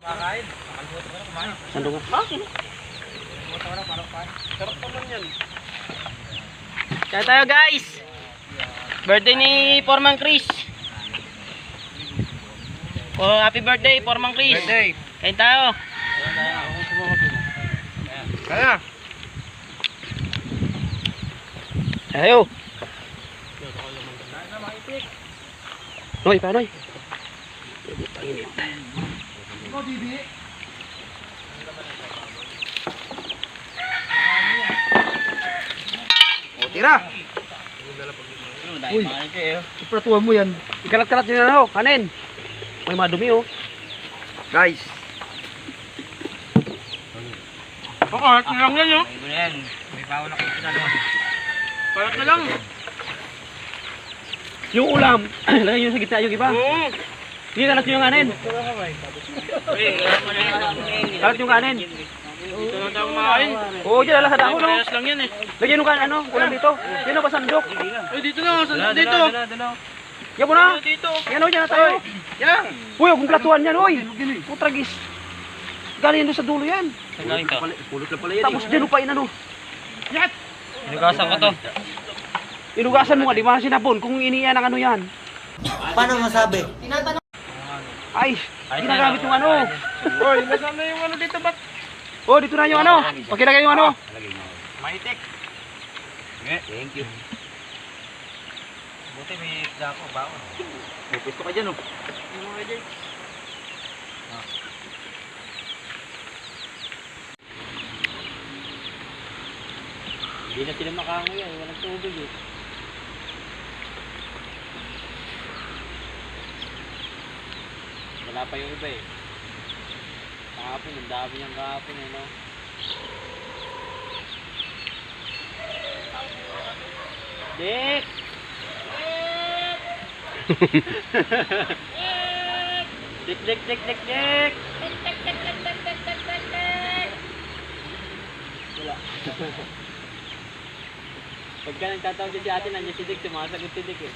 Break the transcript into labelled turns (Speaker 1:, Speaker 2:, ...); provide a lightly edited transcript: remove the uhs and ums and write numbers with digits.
Speaker 1: Makain. Kumain.
Speaker 2: Sandungan.
Speaker 1: Sarap naman yan.
Speaker 2: Kaya tayo guys. Birthday ni Foreman Chris. Oh, happy birthday Foreman Chris.
Speaker 1: Birthday.
Speaker 2: Kain tayo.
Speaker 1: Kaya.
Speaker 2: Ayo. Noy, pa Noy. Init.
Speaker 1: O, tira.
Speaker 2: Uy, ipratuan mo yan. Ikalat-kalat nyo na ako, kanin. May madumi oh.
Speaker 1: Guys.
Speaker 2: Pakalat na lang yan oh.
Speaker 1: May bawal ako sa dalawa.
Speaker 2: Kalat na lang. Yung ulam, lagay nyo sa gitna yung iba.
Speaker 1: Oo.
Speaker 2: Hindi kalat nyo yung kanin. Kalat yung kanin.
Speaker 1: Ito na tayo kumain.
Speaker 2: Oo, dyan ala sa dako no.
Speaker 1: Parehas lang yan eh.
Speaker 2: Lagyan nyo kan ano, ulam dito. Yan o, pasandok.
Speaker 1: Ay, dito na. Dito.
Speaker 2: Yan mo na.
Speaker 1: Dito.
Speaker 2: Yan o, dyan na tayo.
Speaker 1: Yan.
Speaker 2: Uy, huwag mong platuan yan, uy. Putragis. Galing yan doon sa dulo yan.
Speaker 1: Galing ka. Pulot na pala yan.
Speaker 2: Tapos dyan lupain ano. Yan.
Speaker 1: Inugasan ko to.
Speaker 2: Inugasan mo nga, di ba sinabon kung iniyan ang ano yan.
Speaker 3: Paano masabi?
Speaker 2: Ay, ginagamit yung ano.
Speaker 1: Hoy, nasaan na yung ano dito ba't?
Speaker 2: Oh, dito na yung ano. Pakilagay yung ano.
Speaker 1: Maitik. Thank you. Buti may dako, baon.
Speaker 2: May pwesto ka dyan oh. Hindi na sila makangoy eh, walang tubig eh. Wala pa yung iba eh. Kahapon, ang dami niyang kahapon eh no. Dick! Dick, Dick, Dick, Dick, Dick! Wala. Pagka nagtatawag din si ate, nandiyan si Dick, sumasagot si Dick eh.